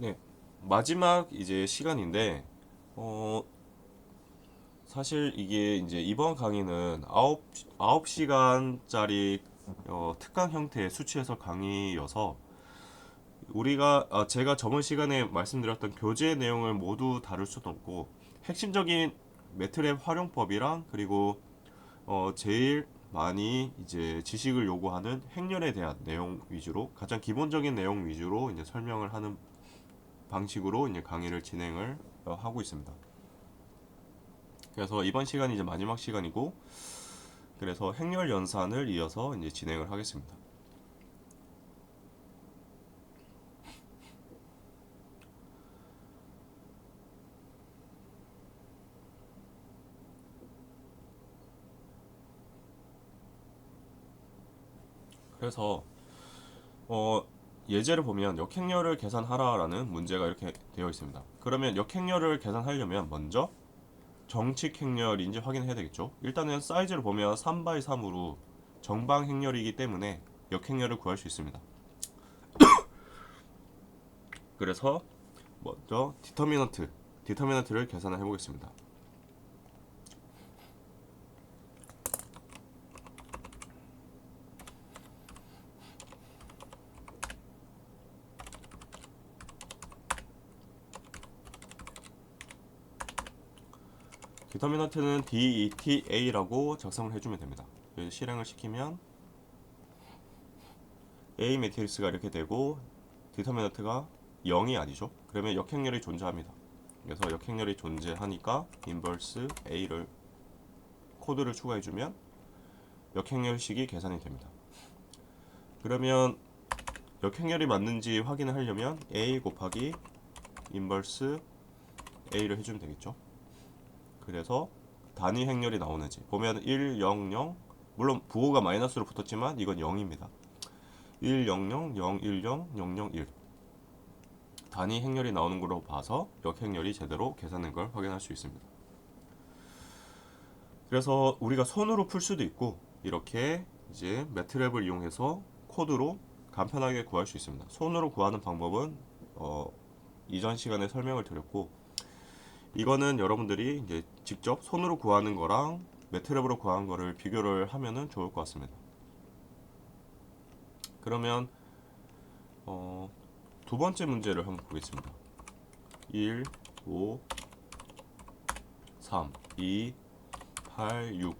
네, 마지막 이제 시간인데, 어, 사실 이게 이제 이번 강의는 아홉 시간짜리 특강 형태의 수치 해석 강의여서 제가 저번 시간에 말씀드렸던 교재 내용을 모두 다룰 수도 없고 핵심적인 매트랩 활용법이랑 그리고 제일 많이 이제 지식을 요구하는 행렬에 대한 내용 위주로 가장 기본적인 내용 위주로 이제 설명을 하는 방식으로 이제 강의를 진행을 하고 있습니다. 그래서 이번 시간이 이제 마지막 시간이고 그래서 행렬 연산을 이어서 이제 진행을 하겠습니다. 그래서 어, 예제를 보면 역행렬을 계산하라라는 문제가 이렇게 되어 있습니다. 그러면 역행렬을 계산하려면 먼저 정칙 행렬인지 확인해야 되겠죠. 일단은 사이즈를 보면 3 x 3으로 정방 행렬이기 때문에 역행렬을 구할 수 있습니다. 그래서 먼저 디터미넌트를 계산을 해보겠습니다. 디터미넌트는 DETA라고 작성을 해주면 됩니다. 그래서 실행을 시키면 A 매트릭스가 이렇게 되고 디터미넌트가 0이 아니죠. 그러면 역행렬이 존재합니다. 그래서 역행렬이 존재하니까 인버스 A를 코드를 추가해주면 역행렬식이 계산이 됩니다. 그러면 역행렬이 맞는지 확인을 하려면 A 곱하기 인버스 A를 해주면 되겠죠. 그래서 단위 행렬이 나오는지 보면 1, 0, 0 물론 부호가 마이너스로 붙었지만 이건 0입니다. 1, 0, 0, 0, 1, 0, 0, 0, 1 단위 행렬이 나오는 걸로 봐서 역행렬이 제대로 계산된 걸 확인할 수 있습니다. 그래서 우리가 손으로 풀 수도 있고 이렇게 이제 매트랩을 이용해서 코드로 간편하게 구할 수 있습니다. 손으로 구하는 방법은 이전 시간에 설명을 드렸고 이거는 여러분들이 이제 직접 손으로 구하는 거랑 매트랩으로 구한 거를 비교를 하면은 좋을 것 같습니다. 그러면 두 번째 문제를 한번 보겠습니다. 1, 5, 3, 2, 8, 6,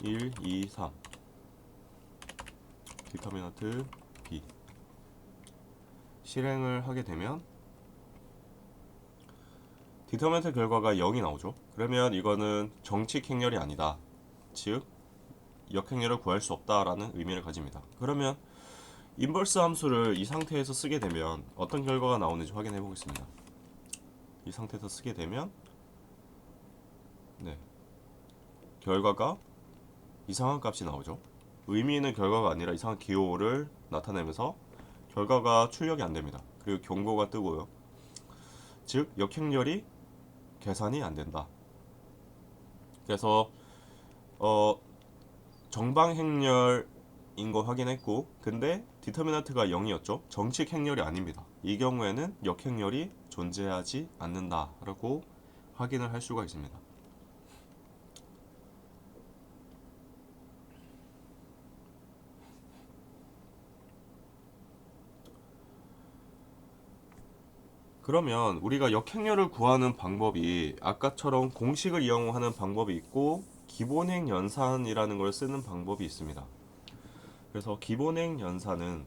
1, 2, 3 디터미넌트 B 실행을 하게 되면 디터미넌트 결과가 0이 나오죠. 그러면 이거는 정칙 행렬이 아니다. 즉 역행렬을 구할 수 없다라는 의미를 가집니다. 그러면 인버스 함수를 이 상태에서 쓰게 되면 어떤 결과가 나오는지 확인해 보겠습니다. 이 상태에서 쓰게 되면 네, 결과가 이상한 값이 나오죠. 의미 있는 결과가 아니라 이상한 기호를 나타내면서 결과가 출력이 안 됩니다. 그리고 경고가 뜨고요. 즉 역행렬이 계산이 안 된다. 그래서 어, 정방 행렬인 거 확인했고 근데 디터미넌트가 0이었죠. 정칙 행렬이 아닙니다. 이 경우에는 역행렬이 존재하지 않는다라고 확인을 할 수가 있습니다. 그러면 우리가 역행렬을 구하는 방법이 아까처럼 공식을 이용하는 방법이 있고 기본행 연산이라는 걸 쓰는 방법이 있습니다. 그래서 기본행 연산은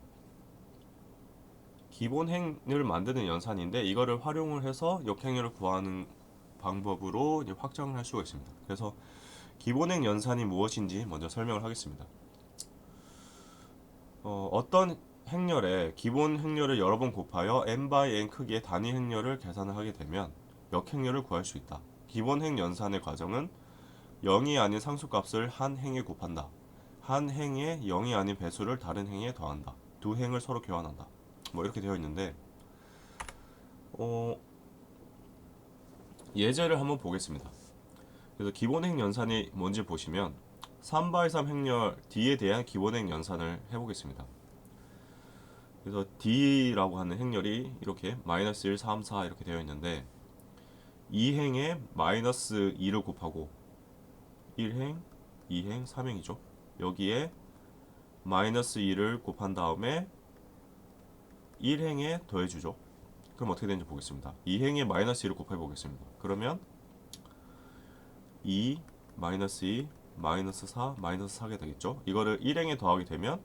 기본행을 만드는 연산인데 이거를 활용을 해서 역행렬을 구하는 방법으로 이제 확장을 할 수가 있습니다. 그래서 기본행 연산이 무엇인지 먼저 설명을 하겠습니다. 어떤 행렬에 기본 행렬을 여러 번 곱하여 n by n 크기의 단위 행렬을 계산을 하게 되면 역행렬을 구할 수 있다. 기본 행 연산의 과정은 0이 아닌 상수값을 한 행에 곱한다. 한 행에 0이 아닌 배수를 다른 행에 더한다. 두 행을 서로 교환한다. 뭐 이렇게 되어 있는데 어, 예제를 한번 보겠습니다. 그래서 기본행 연산이 뭔지 보시면 3 by 3 행렬 D에 대한 기본행 연산을 해보겠습니다. 그래서 D라고 하는 행렬이 이렇게 마이너스 1, 3, 4 이렇게 되어 있는데 이 행에 마이너스 2를 곱하고 1행, 2행, 3행이죠. 여기에 마이너스 2를 곱한 다음에 1행에 더해주죠. 그럼 어떻게 되는지 보겠습니다. 2행에 마이너스 2를 곱해 보겠습니다. 그러면 2, 마이너스 2, 마이너스 4, 마이너스 4가 되겠죠. 이거를 1행에 더하게 되면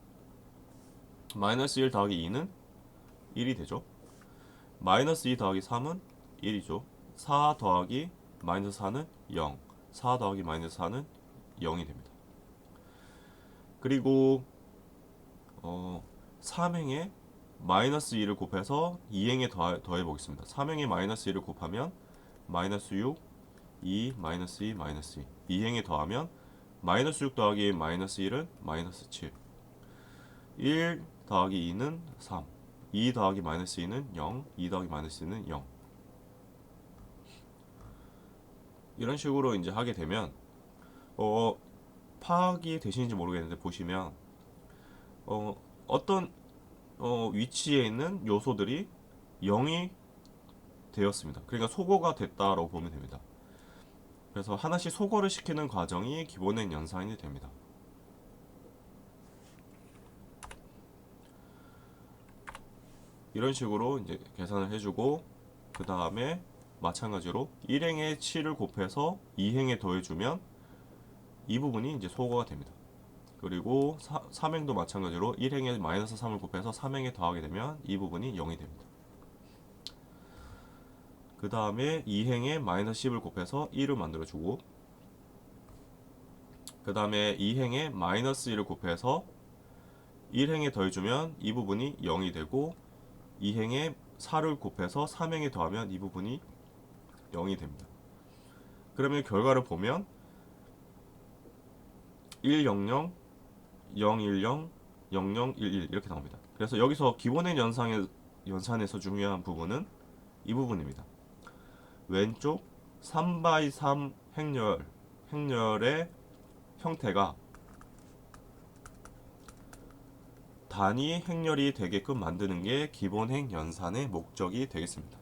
마이너스 1 더하기 2는 1이 되죠. 마이너스 2 더하기 3은 1이죠. 4 더하기 마이너스 4는 0, 4 더하기 마이너스 4는 0이 됩니다. 그리고 3행에 마이너스 2를 곱해서 2행에 더해 보겠습니다. 3행에 마이너스 2를 곱하면 마이너스 6, 2, 마이너스 2, 마이너스 2. 2행에 더하면 마이너스 6 더하기 마이너스 1은 마이너스 7. 1 더하기 2는 3. 2 더하기 마이너스 2는 0. 2 더하기 마이너스 2는 0. 이런 식으로 이제 하게 되면 파악이 되시는지 모르겠는데 보시면 어떤 위치에 있는 요소들이 0이 되었습니다. 그러니까 소거가 됐다라고 보면 됩니다. 그래서 하나씩 소거를 시키는 과정이 기본행 연산이 됩니다. 이런 식으로 이제 계산을 해주고 그 다음에 마찬가지로 1행에 7을 곱해서 2행에 더해주면 이 부분이 이제 소거가 됩니다. 그리고 3행도 마찬가지로 1행에 마이너스 3을 곱해서 3행에 더하게 되면 이 부분이 0이 됩니다. 그 다음에 2행에 마이너스 10을 곱해서 1을 만들어주고 그 다음에 2행에 마이너스 1을 곱해서 1행에 더해주면 이 부분이 0이 되고 2행에 4를 곱해서 3행에 더하면 이 부분이 0이 됩니다. 그러면 결과를 보면 100, 010, 0011 이렇게 나옵니다. 그래서 여기서 기본행 연산에서 중요한 부분은 이 부분입니다. 왼쪽 3x3 행렬의 형태가 단위 행렬이 되게끔 만드는 게 기본행 연산의 목적이 되겠습니다.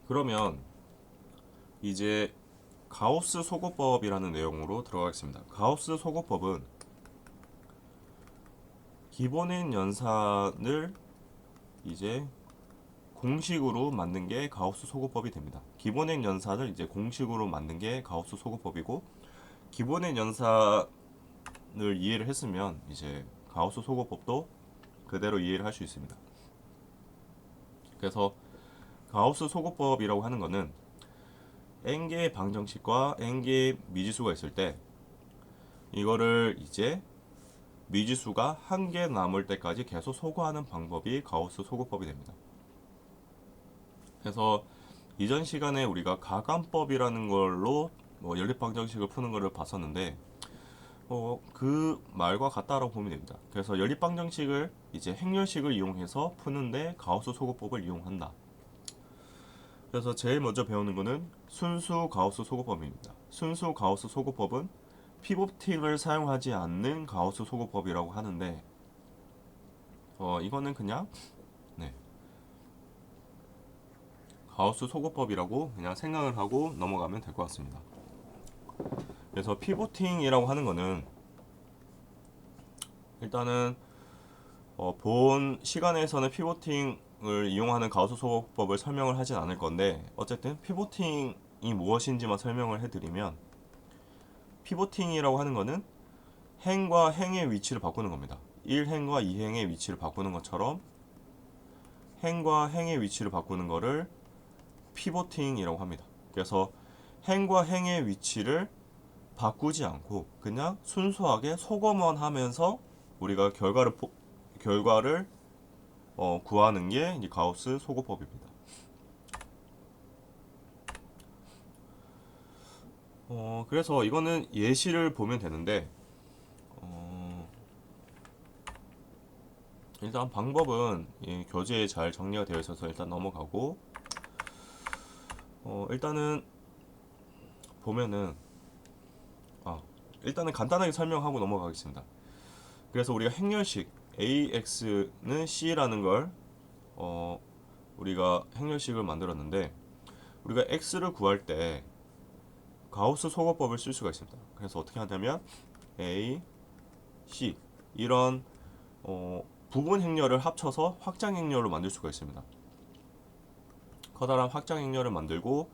그러면 이제 가우스 소거법이라는 내용으로 들어가겠습니다. 가우스 소거법은 기본행 연산을 이제 공식으로 만든 게 가우스 소거법이 됩니다. 기본행 연산을 이제 공식으로 만든 게 가우스 소거법이고 기본행 연산을 이해를 했으면 이제 가우스 소거법도 그대로 이해를 할 수 있습니다. 그래서 가우스 소거법이라고 하는 거는 n개의 방정식과 n개의 미지수가 있을 때 이거를 이제 미지수가 한 개 남을 때까지 계속 소거하는 방법이 가우스 소거법이 됩니다. 그래서 이전 시간에 우리가 가감법이라는 걸로 연립방정식을 푸는 것을 봤었는데 그 말과 같다라고 보면 됩니다. 그래서 연립방정식을 이제 행렬식을 이용해서 푸는데 가우스 소거법을 이용한다. 그래서 제일 먼저 배우는 것은 순수 가우스 소거법입니다. 순수 가우스 소거법은 피보팅을 사용하지 않는 가우스 소거법이라고 하는데 이거는 그냥 가우스 소거법이라고 그냥 생각을 하고 넘어가면 될 것 같습니다. 그래서 피보팅이라고 하는 거는 일단은 본 시간에서는 피보팅을 이용하는 가우스 소거법을 설명을 하진 않을 건데 어쨌든 피보팅이 무엇인지만 설명을 해드리면 피보팅이라고 하는 거는 행과 행의 위치를 바꾸는 겁니다. 1행과 2행의 위치를 바꾸는 것처럼 행과 행의 위치를 바꾸는 거를 피보팅이라고 합니다. 그래서 행과 행의 위치를 바꾸지 않고 그냥 순수하게 소거만 하면서 우리가 결과를 구하는 게 이제 가우스 소거법입니다. 그래서 이거는 예시를 보면 되는데 일단 방법은 교재에 잘 정리가 되어 있어서 일단 넘어가고 일단은 보면은 일단은 간단하게 설명하고 넘어가겠습니다. 그래서 우리가 행렬식 AX는 C라는 걸 우리가 행렬식을 만들었는데 우리가 X를 구할 때 가우스 소거법을 쓸 수가 있습니다. 그래서 어떻게 하냐면 A, C 이런 부분 행렬을 합쳐서 확장 행렬로 만들 수가 있습니다. 커다란 확장 행렬을 만들고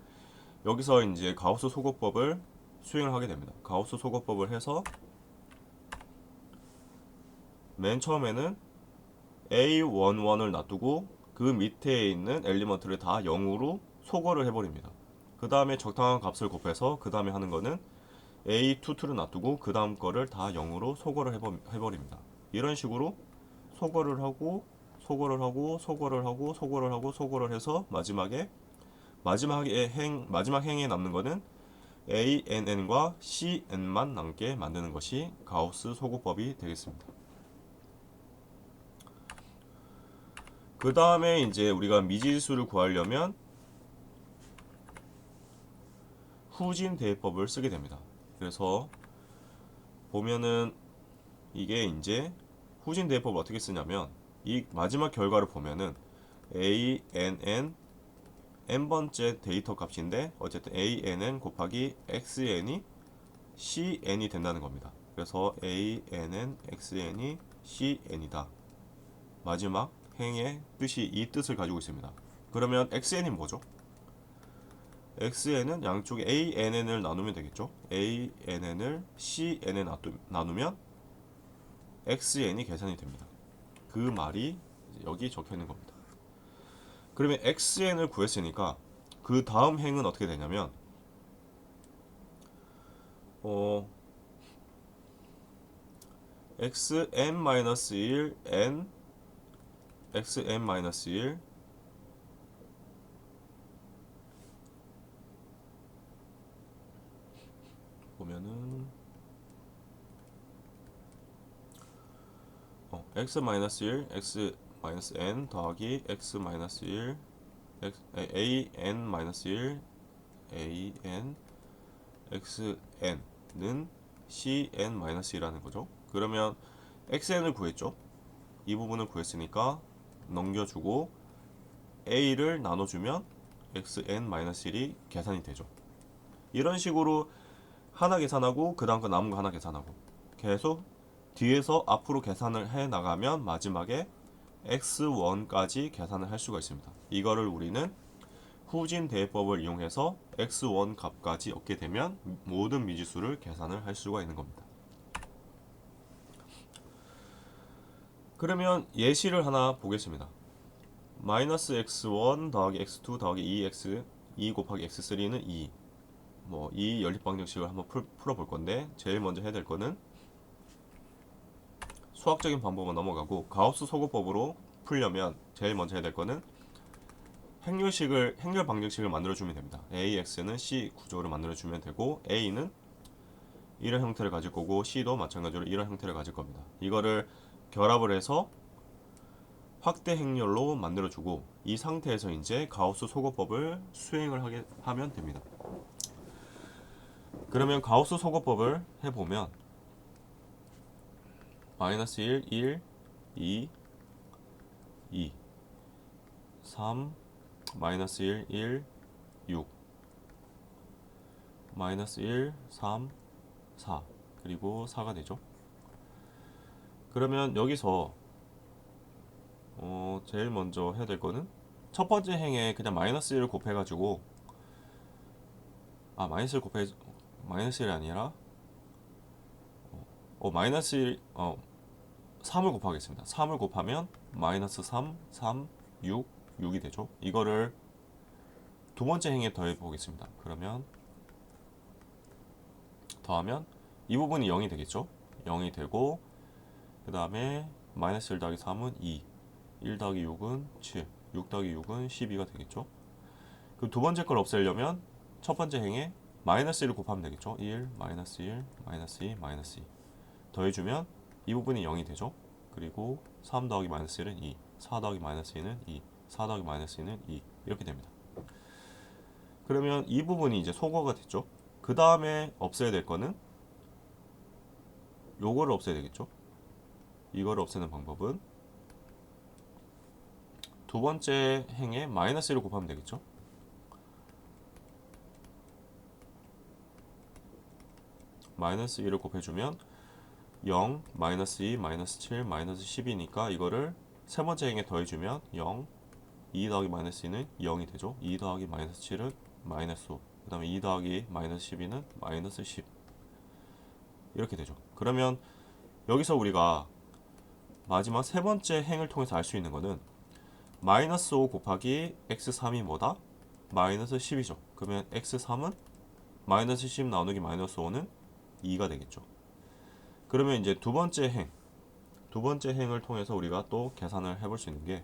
여기서 이제 가우스 소거법을 수행을 하게 됩니다. 가우스 소거법을 해서 맨 처음에는 A11을 놔두고 그 밑에 있는 엘리먼트를 다 0으로 소거를 해버립니다. 그 다음에 적당한 값을 곱해서 그 다음에 하는 거는 A22를 놔두고 그 다음 거를 다 0으로 소거를 해버립니다. 이런 식으로 소거를 하고 소거를 하고 소거를 하고 소거를 하고 소거를 해서 마지막 행에 남는 거는 ANN과 CN만 남게 만드는 것이 가우스 소거법이 되겠습니다. 그 다음에 이제 우리가 미지수를 구하려면 후진 대입법을 쓰게 됩니다. 그래서 보면은 이게 이제 후진 대입법을 어떻게 쓰냐면 이 마지막 결과를 보면은 ANN n번째 데이터 값인데 어쨌든 ANN 곱하기 XN이 CN이 된다는 겁니다. 그래서 ANN XN이 CN이다. 마지막 행의 뜻이 이 뜻을 가지고 있습니다. 그러면 XN이 뭐죠? XN은 양쪽에 ANN을 나누면 되겠죠. ANN을 CN에 나누면 XN이 계산이 됩니다. 그 말이 여기 적혀 있는 겁니다. 그러면 XN을 구했으니까 그 다음 행은 어떻게 되냐면 xn-1 n xn-1 보면은 x-1 x-n 더하기 x-1 an-1 an xn는 cn-1이라는 거죠. 그러면 xn을 구했죠. 이 부분을 구했으니까 넘겨주고 a를 나눠주면 xn-1이 계산이 되죠. 이런 식으로 하나 계산하고 그 다음 거 남은 거 하나 계산하고 계속 뒤에서 앞으로 계산을 해 나가면 마지막에 x1까지 계산을 할 수가 있습니다. 이거를 우리는 후진 대입법을 이용해서 x1 값까지 얻게 되면 모든 미지수를 계산을 할 수가 있는 겁니다. 그러면 예시를 하나 보겠습니다. 마이너스 x1 더하기 x2 더하기 2x 2 곱하기 x3는 2. 이 연립방정식을 한번 풀어볼 건데 제일 먼저 해야 될 거는 수학적인 방법은 넘어가고 가우스 소거법으로 풀려면 제일 먼저 해야 될 거는 행렬 방정식을 만들어주면 됩니다. AX는 C 구조를 만들어주면 되고 A는 이런 형태를 가질 거고 C도 마찬가지로 이런 형태를 가질 겁니다. 이거를 결합을 해서 확대 행렬로 만들어주고 이 상태에서 이제 가우스 소거법을 수행을 하면 됩니다. 그러면 가우스 소거법을 해보면 마이너스 1, 1, 2, 2, 3, 마이너스 1, 1, 6, 마이너스 1, 3, 4 그리고 4가 되죠. 그러면 여기서 제일 먼저 해야 될 거는 첫 번째 행에 그냥 마이너스 1을 곱해가지고 마이너스 1이 아니라 마이너스 1 3을 곱하겠습니다. 3을 곱하면 마이너스 3, 3, 6, 6이 되죠. 이거를 두 번째 행에 더해 보겠습니다. 그러면 더하면 이 부분이 0이 되겠죠. 0이 되고 그 다음에 마이너스 1 더하기 3은 2, 1 더하기 6은 7, 6 더하기 6은 12가 되겠죠. 그 두 번째 걸 없애려면 첫 번째 행에 마이너스 1을 곱하면 되겠죠. 1, 마이너스 1, 마이너스 2, 마이너스 2 더해주면 이 부분이 0이 되죠. 그리고 3 더하기 마이너스 1은 2, 4 더하기 마이너스 2는 2, 4 더하기 마이너스 2는 2 이렇게 됩니다. 그러면 이 부분이 이제 소거가 됐죠. 그 다음에 없애야 될 거는 요거를 없애야 되겠죠. 이거를 없애는 방법은 두 번째 행에 마이너스 1을 곱하면 되겠죠. 마이너스 1을 곱해주면 0, 마이너스 2, 마이너스 7, 마이너스 10이니까 이거를 세 번째 행에 더해주면 0, 2 더하기 마이너스 2는 0이 되죠. 2 더하기 마이너스 7은 마이너스 5, 그 다음에 2 더하기 마이너스 12는 마이너스 10 이렇게 되죠. 그러면 여기서 우리가 마지막 세 번째 행을 통해서 알 수 있는 거는 마이너스 5 곱하기 x3이 뭐다? 마이너스 10이죠. 그러면 x3은 마이너스 10 나누기 마이너스 5는 2가 되겠죠. 그러면 이제 두 번째 행을 통해서 우리가 또 계산을 해볼 수 있는 게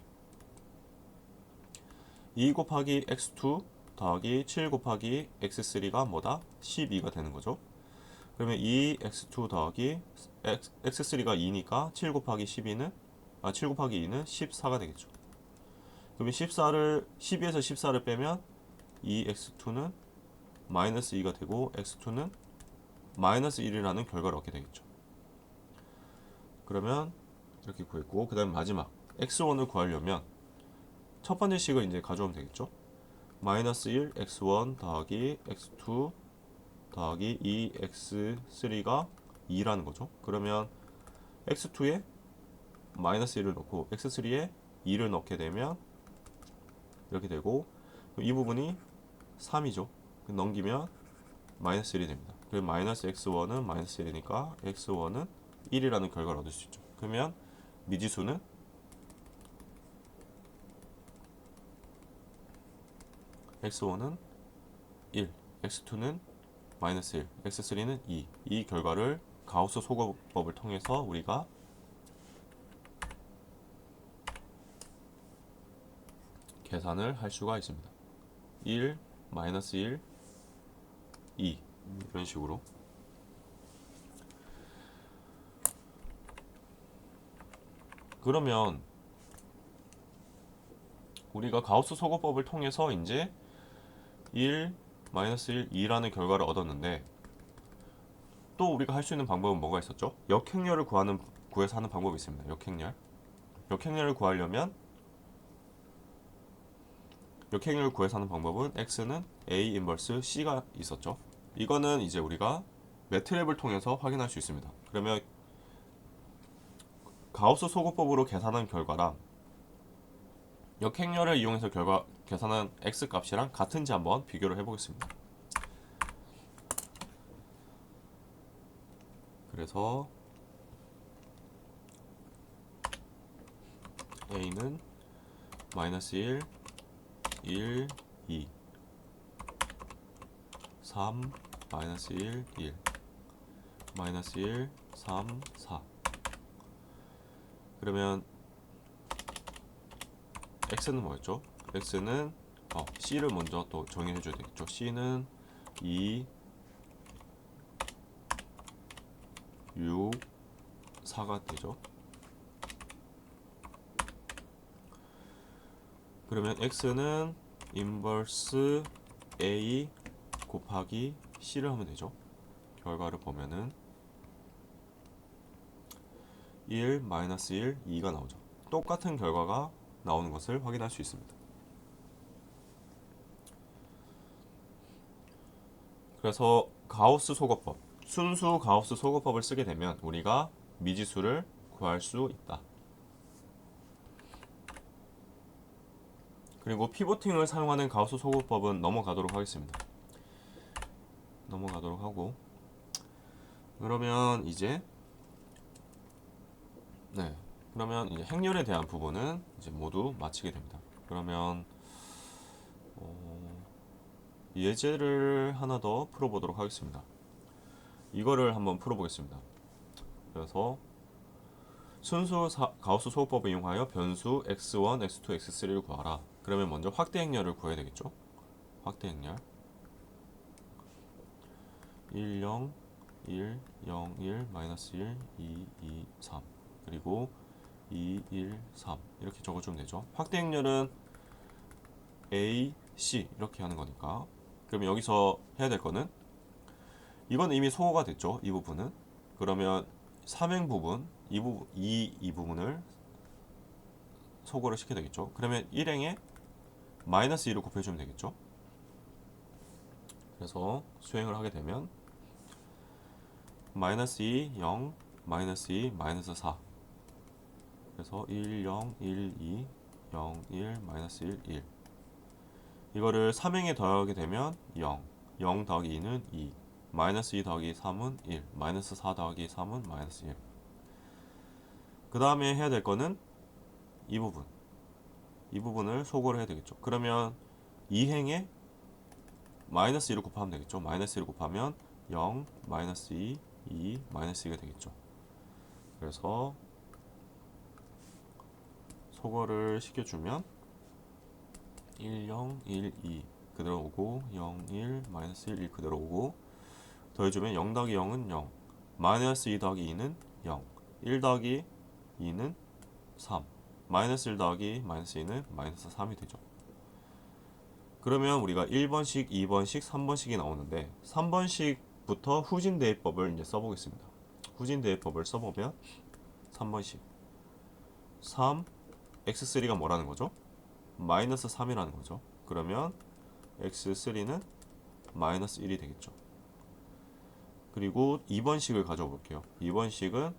2 곱하기 x2 더하기 7 곱하기 x3가 뭐다? 12가 되는 거죠. 그러면 2x2 더하기 x3가 2니까 7 곱하기 12는 7 곱하기 2는 14가 되겠죠. 그러면 12에서 14를 빼면 2x2는 마이너스 2가 되고 x2는 마이너스 1이라는 결과를 얻게 되겠죠. 그러면 이렇게 구했고, 그 다음에 마지막 x1을 구하려면 첫 번째 식을 이제 가져오면 되겠죠. 마이너스 1 x1 더하기 x2 더하기 2x3가 2라는 거죠. 그러면 x2에 마이너스 1을 넣고 x3에 2를 넣게 되면 이렇게 되고, 이 부분이 3이죠. 넘기면 마이너스 1이 됩니다. 그리고 마이너스 x1은 마이너스 1이니까 x1은 1이라는 결과를 얻을 수 있죠. 그러면 미지수는 x1은 1, x2는 마이너스 1, x3는 2. 이 결과를 가우스 소거법을 통해서 우리가 계산을 할 수가 있습니다. 1, 마이너스 1, 2 이런 식으로. 그러면 우리가 가우스 소거법을 통해서 이제 1, 마이너스 1, 2라는 결과를 얻었는데, 또 우리가 할 수 있는 방법은 뭐가 있었죠? 역행렬을 구해서 하는 방법이 있습니다. 역행렬을 구하려면 역행렬을 구해서 하는 방법은 x는 a 인버스 c가 있었죠. 이거는 이제 우리가 매트랩을 통해서 확인할 수 있습니다. 그러면 가우스 소거법으로 계산한 결과랑 역행렬을 이용해서 계산한 x 값이랑 같은지 한번 비교를 해보겠습니다. 그래서 a는 마이너스 1, 1, 2, 3, 마이너스 1, 1, 마이너스 1, 3, 4. 그러면 x는 뭐였죠? x는 c를 먼저 또 정의해 줘야 되겠죠. c는 2, 6, 4가 되죠. 그러면 x는 인버스 a 곱하기 c를 하면 되죠. 결과를 보면은 1, 마이너스 1, 2가 나오죠. 똑같은 결과가 나오는 것을 확인할 수 있습니다. 그래서 가우스 소거법, 순수 가우스 소거법을 쓰게 되면 우리가 미지수를 구할 수 있다. 그리고 피보팅을 사용하는 가우스 소거법은 넘어가도록 하겠습니다. 넘어가도록 하고, 그러면 이제 행렬에 대한 부분은 이제 모두 마치게 됩니다. 그러면 예제를 하나 더 풀어보도록 하겠습니다. 이거를 한번 풀어보겠습니다. 그래서 가우스 소거법을 이용하여 변수 x1, x2, x3를 구하라. 그러면 먼저 확대 행렬을 구해야 되겠죠. 확대 행렬 1, 0, 1, 0, 1, 마이너스 1, 2, 2, 3 그리고 2, 1, 3 이렇게 적어주면 되죠. 확대 행렬은 A, C 이렇게 하는 거니까. 그러면 여기서 해야 될 거는 이건 이미 소거가 됐죠. 이 부분은. 그러면 삼행 부분 이 부분을 소거를 시켜야 되겠죠. 그러면 1행에 마이너스 2를 곱해주면 되겠죠. 그래서 수행을 하게 되면 마이너스 2, 0, 마이너스 2, 마이너스 4 그래서 1, 0, 1, 2, 0, 1, 마이너스 1, 1 이거를 3행에 더하게 되면 0, 0 더하기 2는 2 마이너스 2 더하기 3은 1 마이너스 4 더하기 3은 마이너스 1 그 다음에 해야 될 거는 이 부분을 소거를 해야 되겠죠. 그러면 2행에 마이너스 2를 곱하면 되겠죠. 마이너스 1을 곱하면 0, 마이너스 2, 2, 마이너스 2가 되겠죠. 그래서 소거를 시켜주면 1, 0, 1, 2 그대로 오고 0, 1, 마이너스 1, 1 그대로 오고 더해주면 0 더하기 0은 0 마이너스 2 더하기 2는 0 1 더하기 2는 3 마이너스 1 더하기 마이너스 2는 마이너스 3이 되죠. 그러면 우리가 1번식, 2번식, 3번식이 나오는데 3번식부터 후진대입법을 이제 써보겠습니다. 후진대입법을 써보면 3번식 3 x3가 뭐라는 거죠? 마이너스 3이라는 거죠. 그러면 x3는 마이너스 1이 되겠죠. 그리고 2번식을 가져와 볼게요. 2번식은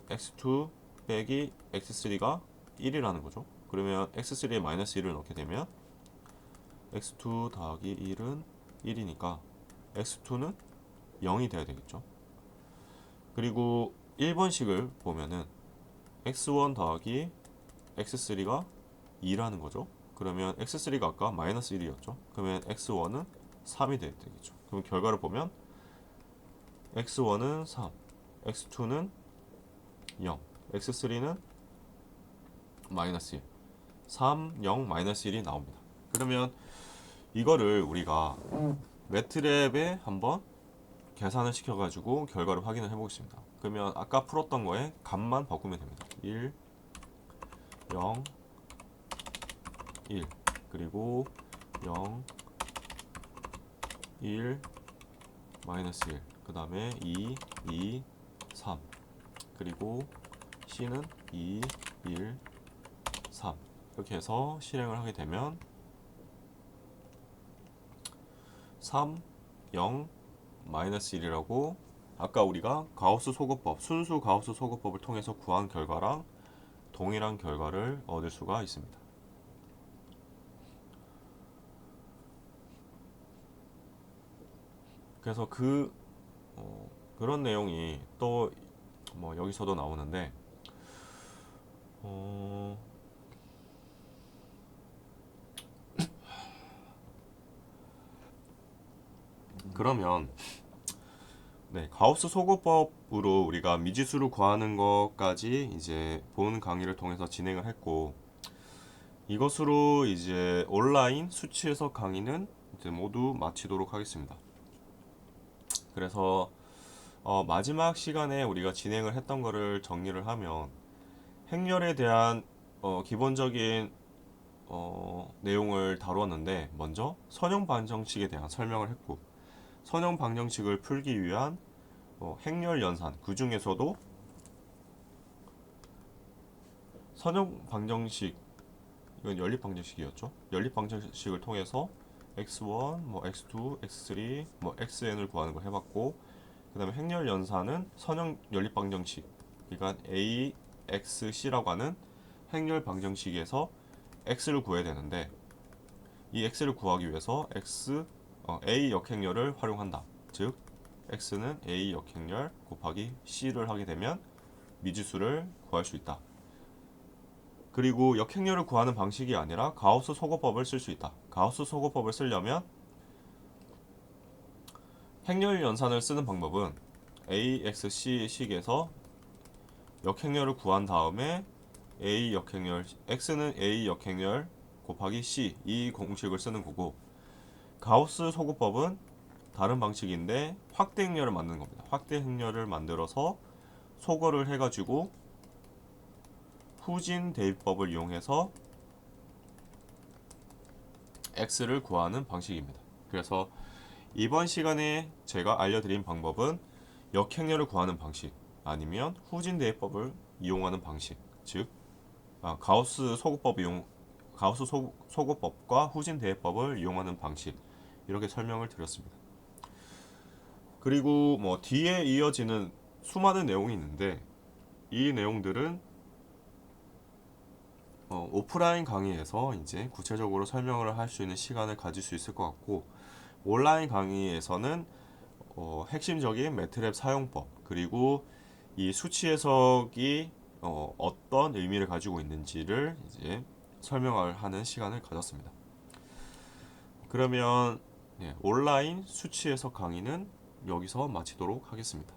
x2 빼기 x3가 1이라는 거죠. 그러면 x3에 마이너스 1을 넣게 되면 x2 더하기 1은 1이니까 x2는 0이 돼야 되겠죠. 그리고 1번식을 보면은 x1 더하기 x3가 2라는 거죠. 그러면 x3가 아까 마이너스 1이었죠. 그러면 x1은 3이 돼야 되겠죠. 그럼 결과를 보면 x1은 3, x2는 0, x3는 마이너스 1, 3, 0, 마이너스 1이 나옵니다. 그러면 이거를 우리가 매트랩에 한번 계산을 시켜가지고 결과를 확인을 해보겠습니다. 그러면 아까 풀었던 거에 값만 바꾸면 됩니다. 1, 0, 1 그리고 0, 1, 마이너스 1 그 다음에 2, 2, 3 그리고 C는 2, 1, 3 이렇게 해서 실행을 하게 되면 3, 0, 마이너스 1이라고 아까 우리가 가우스 소거법, 순수 가우스 소거법을 통해서 구한 결과랑 동일한 결과를 얻을 수가 있습니다. 그래서 그런 내용이 또 뭐 여기서도 나오는데 그러면 네, 가우스 소거법으로 우리가 미지수를 구하는 것까지 이제 본 강의를 통해서 진행을 했고 이것으로 이제 온라인 수치 해석 강의는 이제 모두 마치도록 하겠습니다. 그래서 마지막 시간에 우리가 진행을 했던 거를 정리를 하면 행렬에 대한 기본적인 내용을 다루었는데 먼저 선형 방정식에 대한 설명을 했고 선형 방정식을 풀기 위한 행렬 연산 그 중에서도 선형 방정식 이건 연립 방정식이었죠. 연립 방정식을 통해서 x1, 뭐 x2, x3, 뭐 xn을 구하는 걸 해봤고 그 다음에 행렬 연산은 선형 연립 방정식 그러니까 a, x, c라고 하는 행렬 방정식에서 x를 구해야 되는데 이 x를 구하기 위해서 a 역행렬을 활용한다. 즉 x는 a 역행렬 곱하기 c를 하게 되면 미지수를 구할 수 있다. 그리고 역행렬을 구하는 방식이 아니라 가우스 소거법을 쓸 수 있다. 가우스 소거법을 쓰려면 행렬 연산을 쓰는 방법은 a, x, c 식에서 역행렬을 구한 다음에 a 역행렬 x는 a 역행렬 곱하기 c 이 공식을 쓰는 거고, 가우스 소구법은 다른 방식인데 확대 행렬을 만드는 겁니다. 확대 행렬을 만들어서 소거를 해가지고 후진 대입법을 이용해서 x를 구하는 방식입니다. 그래서 이번 시간에 제가 알려드린 방법은 역행렬을 구하는 방식 아니면 후진 대입법을 이용하는 방식, 즉 가우스 소구법과 후진 대입법을 이용하는 방식, 이렇게 설명을 드렸습니다. 그리고 뭐 뒤에 이어지는 수많은 내용이 있는데 이 내용들은 오프라인 강의에서 이제 구체적으로 설명을 할 수 있는 시간을 가질 수 있을 것 같고, 온라인 강의에서는 핵심적인 매트랩 사용법, 그리고 이 수치 해석이 어떤 의미를 가지고 있는지를 이제 설명을 하는 시간을 가졌습니다. 그러면 온라인 수치 해석 강의는 여기서 마치도록 하겠습니다.